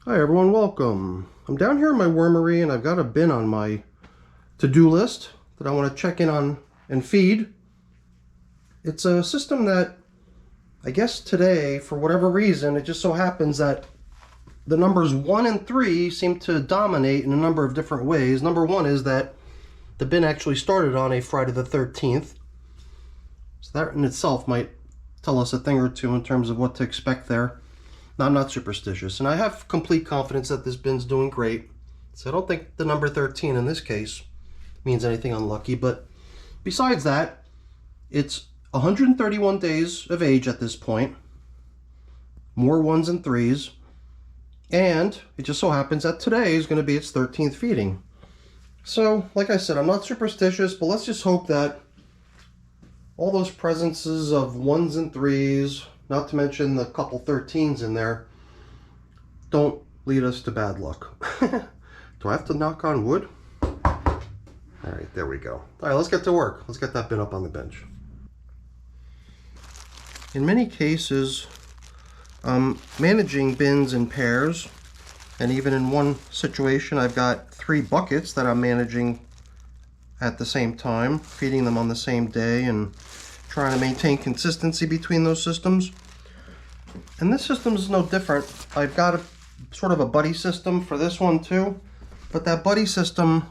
Hi everyone, welcome. I'm down here in my wormery and I've got a bin on my to-do list that I want to check in on and feed. It's a system that I guess today, for whatever reason, it just so happens that the numbers 1 and 3 seem to dominate in a number of different ways. Number one is that the bin actually started on a Friday the 13th. So that in itself might tell us a thing or two in terms of what to expect there. Now, I'm not superstitious, and I have complete confidence that this bin's doing great. So I don't think the number 13 in this case means anything unlucky, but besides that, it's 131 days of age at this point, more 1s and 3s, and it just so happens that today is going to be its 13th feeding. So, like I said, I'm not superstitious, but let's just hope that all those presences of 1s and 3s, not to mention the couple 13s in there, don't lead us to bad luck. Do I have to knock on wood? All right, there we go. All right, let's get to work. Let's get that bin up on the bench. In many cases, managing bins in pairs, and even in one situation, I've got 3 buckets that I'm managing at the same time, feeding them on the same day and trying to maintain consistency between those systems. And this system is no different. I've got a sort of a buddy system for this one too, but that buddy system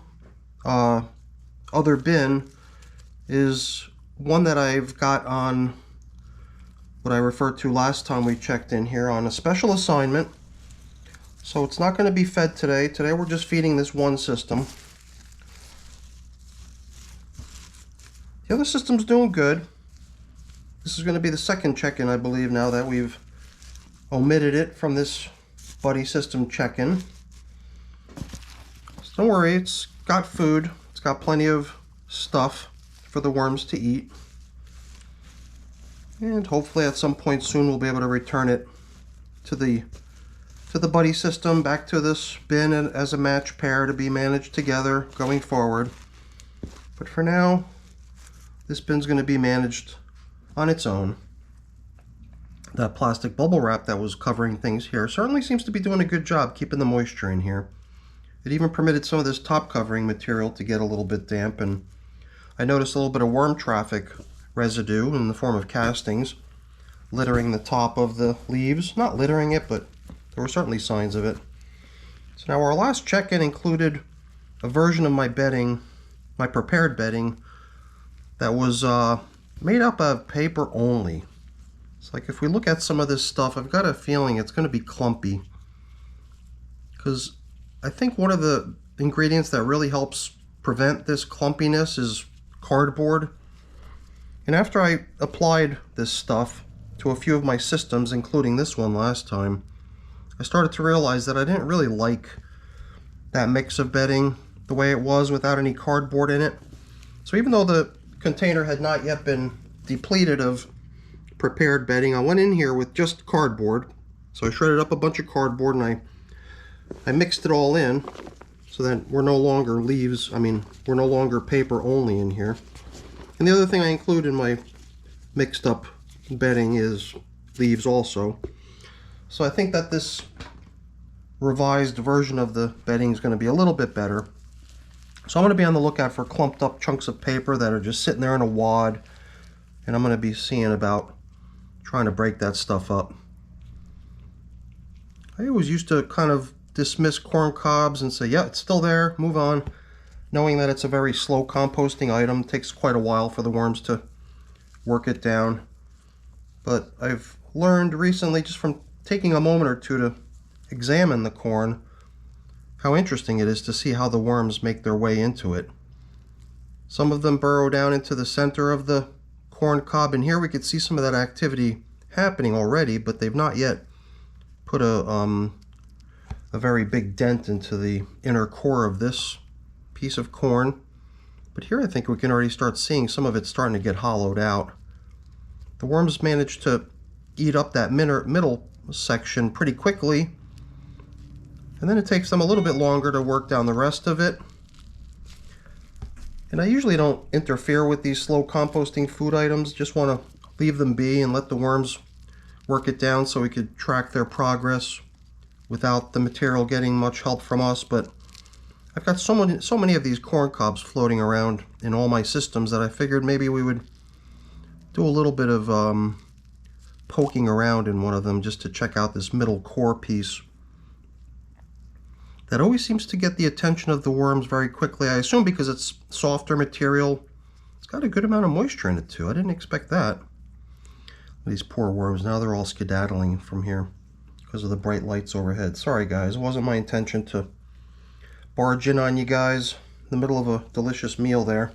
other bin is one that I've got on what I referred to last time we checked in here, on a special assignment. So it's not going to be fed today. Today we're just feeding this one system. The other system's doing good. This is going to be the second check-in, I believe, now that we've omitted it from this buddy system check-in. So don't worry, it's got food. It's got plenty of stuff for the worms to eat. And hopefully at some point soon we'll be able to return it to the buddy system, back to this bin as a match pair to be managed together going forward. But for now, this bin's going to be managed on its own. That plastic bubble wrap that was covering things here certainly seems to be doing a good job keeping the moisture in here. It even permitted some of this top covering material to get a little bit damp, and I noticed a little bit of worm traffic residue in the form of castings littering the top of the leaves. Not littering it, but there were certainly signs of it. So now our last check-in included a version of my bedding, my prepared bedding, that was made up of paper only. It's like if we look at some of this stuff, I've got a feeling it's going to be clumpy, because I think one of the ingredients that really helps prevent this clumpiness is cardboard. And after I applied this stuff to a few of my systems, including this one last time, I started to realize that I didn't really like that mix of bedding the way it was without any cardboard in it. So even though the container had not yet been depleted of prepared bedding, I went in here with just cardboard. So I shredded up a bunch of cardboard and I mixed it all in so that we're no longer we're no longer paper only in here. And the other thing I include in my mixed up bedding is leaves also. So I think that this revised version of the bedding is going to be a little bit better. So I'm going to be on the lookout for clumped up chunks of paper that are just sitting there in a wad, and I'm going to be seeing about trying to break that stuff up. I always used to kind of dismiss corn cobs and say, yeah, it's still there, move on, knowing that it's a very slow composting item. It takes quite a while for the worms to work it down. But I've learned recently, just from taking a moment or two to examine the corn, how interesting it is to see how the worms make their way into it. Some of them burrow down into the center of the corn cob, and here we could see some of that activity happening already, but they've not yet put a very big dent into the inner core of this piece of corn. But here I think we can already start seeing some of it starting to get hollowed out. The worms managed to eat up that middle section pretty quickly, and then it takes them a little bit longer to work down the rest of it. And I usually don't interfere with these slow composting food items, just want to leave them be and let the worms work it down so we could track their progress without the material getting much help from us, but I've got so many of these corn cobs floating around in all my systems that I figured maybe we would do a little bit of poking around in one of them just to check out this middle core piece that always seems to get the attention of the worms very quickly. I assume because it's softer material. It's got a good amount of moisture in it too. I didn't expect that. These poor worms, now they're all skedaddling from here because of the bright lights overhead. Sorry guys, it wasn't my intention to barge in on you guys in the middle of a delicious meal there.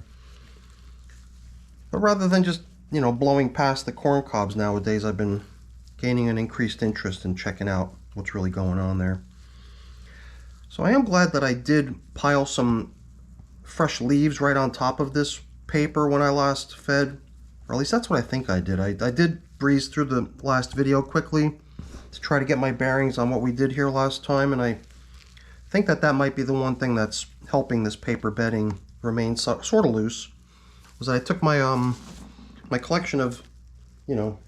But rather than just, you know, blowing past the corn cobs nowadays, I've been gaining an increased interest in checking out what's really going on there. So I am glad that I did pile some fresh leaves right on top of this paper when I last fed, or at least that's what I think I did. I did breeze through the last video quickly to try to get my bearings on what we did here last time, and I think that that might be the one thing that's helping this paper bedding remain sort of loose, was that I took my my collection of, you know,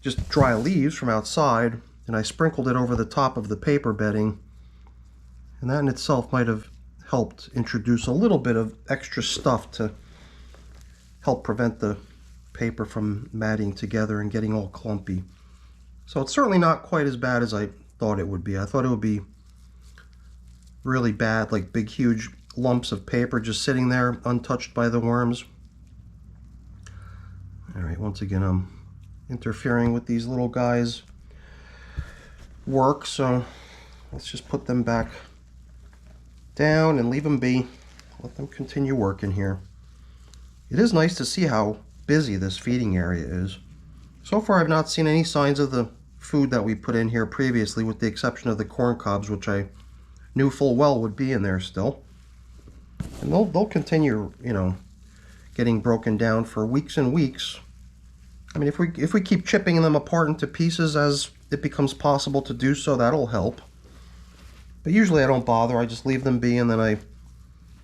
just dry leaves from outside, and I sprinkled it over the top of the paper bedding, and that in itself might have helped introduce a little bit of extra stuff to help prevent the paper from matting together and getting all clumpy. So it's certainly not quite as bad as I thought it would be. I thought it would be really bad, like big huge lumps of paper just sitting there untouched by the worms. Alright, once again I'm interfering with these little guys' work, so let's just put them back down and leave them be. Let them continue working here. It is nice to see how busy this feeding area is. So far I've not seen any signs of the food that we put in here previously, with the exception of the corn cobs, which I knew full well would be in there still. And they'll continue, you know, getting broken down for weeks and weeks. I mean, if we keep chipping them apart into pieces as it becomes possible to do so, that'll help. But usually I don't bother. I just leave them be, and then I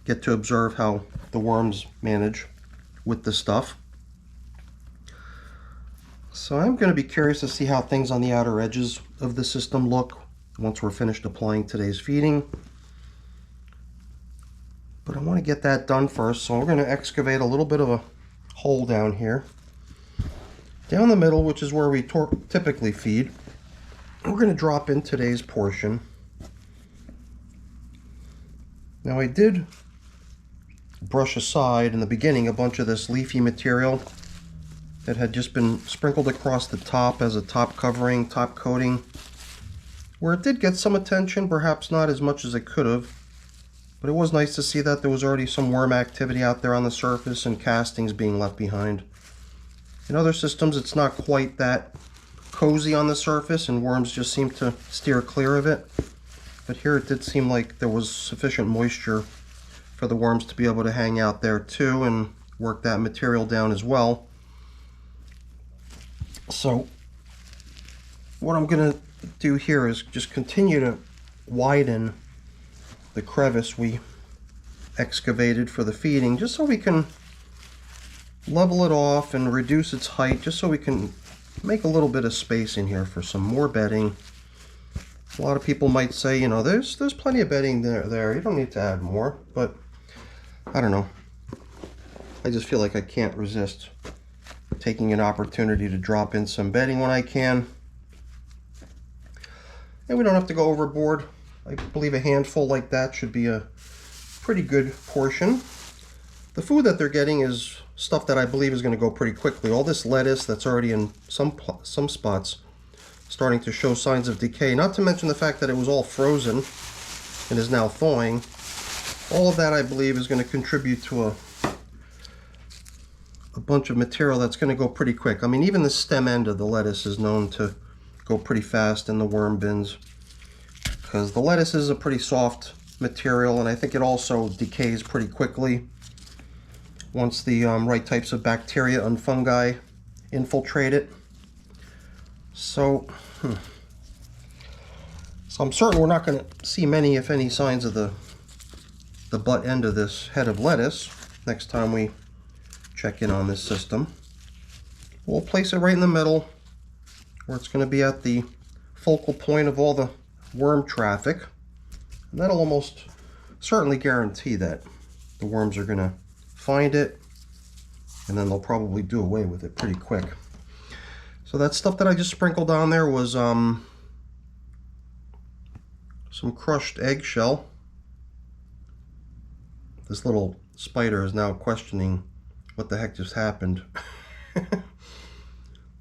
get to observe how the worms manage with the stuff. So I'm going to be curious to see how things on the outer edges of the system look once we're finished applying today's feeding. But I want to get that done first, so we're going to excavate a little bit of a hole down here. Down the middle, which is where we typically feed, we're going to drop in today's portion. Now I did brush aside in the beginning a bunch of this leafy material that had just been sprinkled across the top as a top covering, top coating, where it did get some attention, perhaps not as much as it could have, but it was nice to see that there was already some worm activity out there on the surface and castings being left behind. In other systems it's not quite that cozy on the surface and worms just seem to steer clear of it, but here it did seem like there was sufficient moisture for the worms to be able to hang out there too and work that material down as well. So what I'm going to do here is just continue to widen the crevice we excavated for the feeding, just so we can level it off and reduce its height, just so we can make a little bit of space in here for some more bedding. A lot of people might say, you know, there's plenty of bedding there, you don't need to add more, but I don't know. I just feel like I can't resist taking an opportunity to drop in some bedding when I can. And we don't have to go overboard. I believe a handful like that should be a pretty good portion. The food that they're getting is stuff that I believe is going to go pretty quickly. All this lettuce that's already in some spots starting to show signs of decay, not to mention the fact that it was all frozen and is now thawing. All of that I believe is going to contribute to a bunch of material that's going to go pretty quick. I mean, even the stem end of the lettuce is known to go pretty fast in the worm bins, because the lettuce is a pretty soft material, and I think it also decays pretty quickly once the right types of bacteria and fungi infiltrate it. So I'm certain we're not going to see many, if any, signs of the butt end of this head of lettuce next time we check in on this system. We'll place it right in the middle, where it's going to be at the focal point of all the worm traffic. And that'll almost certainly guarantee that the worms are going to find it, and then they'll probably do away with it pretty quick. So that stuff that I just sprinkled on there was some crushed eggshell. This little spider is now questioning what the heck just happened.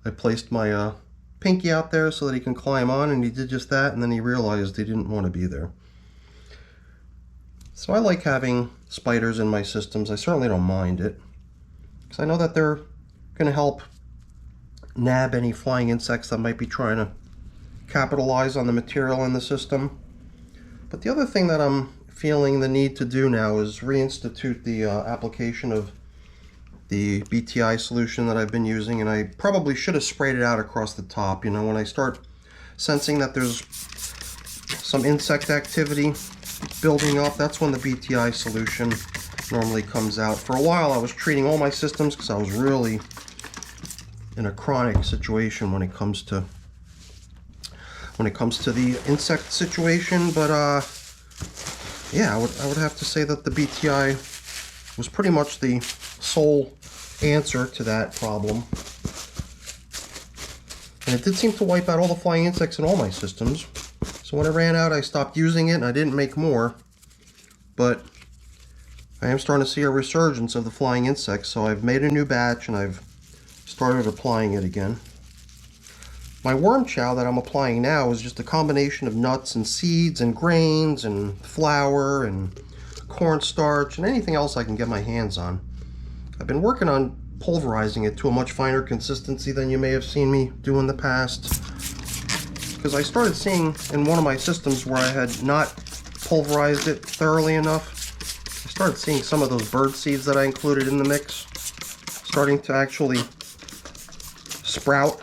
I placed my pinky out there so that he can climb on, and he did just that, and then he realized he didn't want to be there. So I like having spiders in my systems. I certainly don't mind it, because I know that they're going to help nab any flying insects that might be trying to capitalize on the material in the system. But the other thing that I'm feeling the need to do now is reinstitute the application of the BTI solution that I've been using, and I probably should have sprayed it out across the top. You know, when I start sensing that there's some insect activity building up, that's when the BTI solution normally comes out. For a while I was treating all my systems because I was really in a chronic situation when it comes to the insect situation, but yeah, I would have to say that the BTI was pretty much the sole answer to that problem. And it did seem to wipe out all the flying insects in all my systems. So when I ran out, I stopped using it and I didn't make more. But I am starting to see a resurgence of the flying insects, so I've made a new batch and I've started applying it again. My worm chow that I'm applying now is just a combination of nuts and seeds and grains and flour and cornstarch and anything else I can get my hands on. I've been working on pulverizing it to a much finer consistency than you may have seen me do in the past, because I started seeing in one of my systems where I had not pulverized it thoroughly enough, I started seeing some of those bird seeds that I included in the mix starting to actually sprout.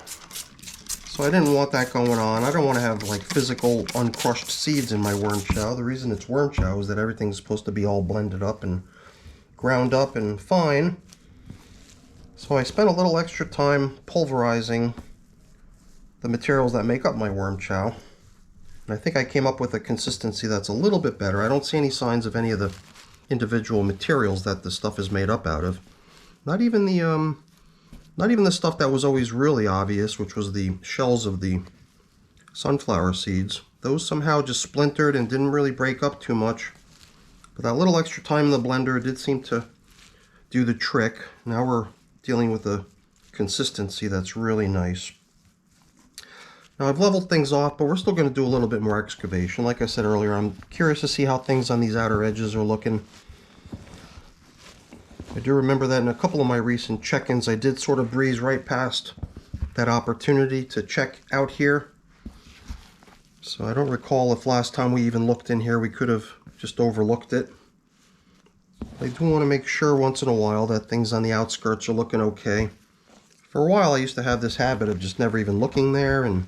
So I didn't want that going on. I don't want to have like physical uncrushed seeds in my worm chow. The reason it's worm chow is that everything's supposed to be all blended up and ground up and fine. So I spent a little extra time pulverizing the materials that make up my worm chow. And I think I came up with a consistency that's a little bit better. I don't see any signs of any of the individual materials that the stuff is made up out of. Not even the stuff that was always really obvious, which was the shells of the sunflower seeds. Those somehow just splintered and didn't really break up too much. But that little extra time in the blender did seem to do the trick. Now we're dealing with a consistency that's really nice. Now I've leveled things off, but we're still going to do a little bit more excavation. Like I said earlier, I'm curious to see how things on these outer edges are looking. I do remember that in a couple of my recent check-ins I did sort of breeze right past that opportunity to check out here. So I don't recall if last time we even looked in here we could have just overlooked it. I do want to make sure once in a while that things on the outskirts are looking okay. For a while I used to have this habit of just never even looking there and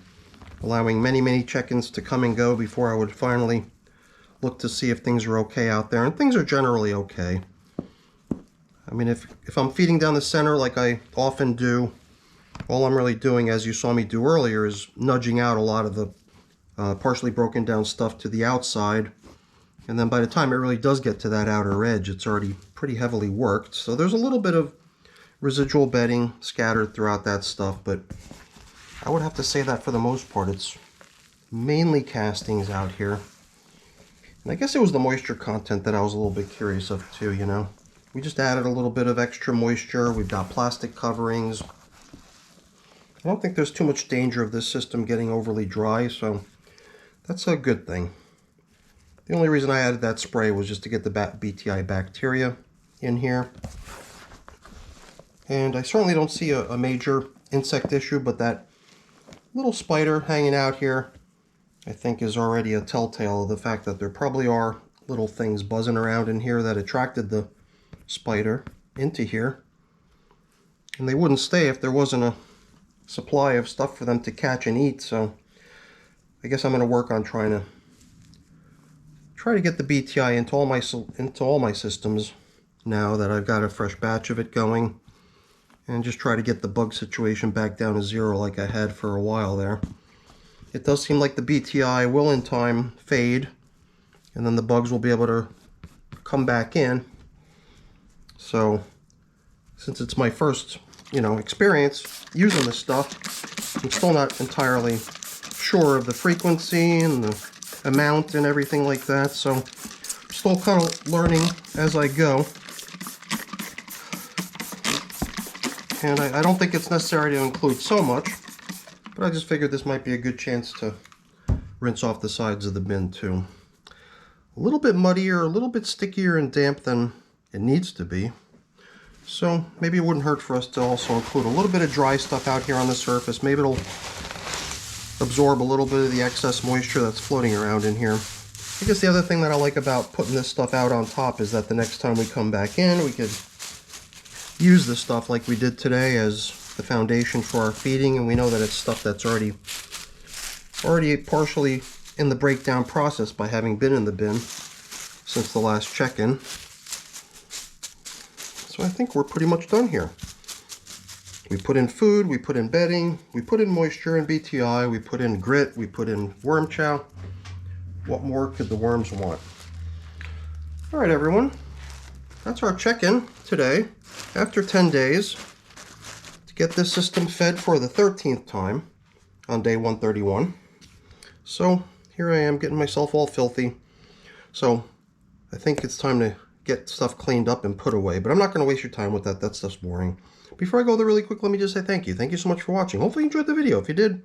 allowing many check-ins to come and go before I would finally look to see if things are okay out there, and things are generally okay. I mean, if I'm feeding down the center like I often do, all I'm really doing, as you saw me do earlier, is nudging out a lot of the partially broken down stuff to the outside. And then by the time it really does get to that outer edge, it's already pretty heavily worked. So there's a little bit of residual bedding scattered throughout that stuff, but I would have to say that for the most part, it's mainly castings out here. And I guess it was the moisture content that I was a little bit curious of too, you know. We just added a little bit of extra moisture. We've got plastic coverings. I don't think there's too much danger of this system getting overly dry, so that's a good thing. The only reason I added that spray was just to get the BTI bacteria in here. And I certainly don't see a major insect issue, but that little spider hanging out here I think is already a telltale of the fact that there probably are little things buzzing around in here that attracted the spider into here. And they wouldn't stay if there wasn't a supply of stuff for them to catch and eat, so I guess I'm going to work on try to get the BTI into all my systems now that I've got a fresh batch of it going, and just try to get the bug situation back down to zero like I had for a while there. it does seem like the BTI will in time fade, and then the bugs will be able to come back in. So since it's my first, experience using this stuff, I'm still not entirely sure of the frequency and the amount and everything like that. So I'm still kind of learning as I go. And I don't think it's necessary to include so much, but I just figured this might be a good chance to rinse off the sides of the bin too. A little bit muddier, a little bit stickier and damp than it needs to be. So maybe it wouldn't hurt for us to also include a little bit of dry stuff out here on the surface. Maybe it'll absorb a little bit of the excess moisture that's floating around in here. I guess the other thing that I like about putting this stuff out on top is that the next time we come back in, we could use this stuff like we did today as the foundation for our feeding, and we know that it's stuff that's already partially in the breakdown process by having been in the bin since the last check-in. So I think we're pretty much done here. We put in food, we put in bedding, we put in moisture and BTI, we put in grit, we put in worm chow. What more could the worms want? All right, everyone. That's our check-in today after 10 days to get this system fed for the 13th time on day 131. So here I am getting myself all filthy. So I think it's time to get stuff cleaned up and put away, but I'm not going to waste your time with that. That stuff's boring. Before I go there really quick, let me just say thank you. Thank you so much for watching. Hopefully you enjoyed the video. If you did,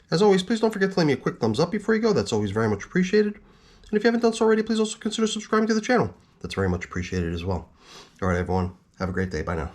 as always, please don't forget to leave me a quick thumbs up before you go. That's always very much appreciated. And if you haven't done so already, please also consider subscribing to the channel. That's very much appreciated as well. All right, everyone. Have a great day. Bye now.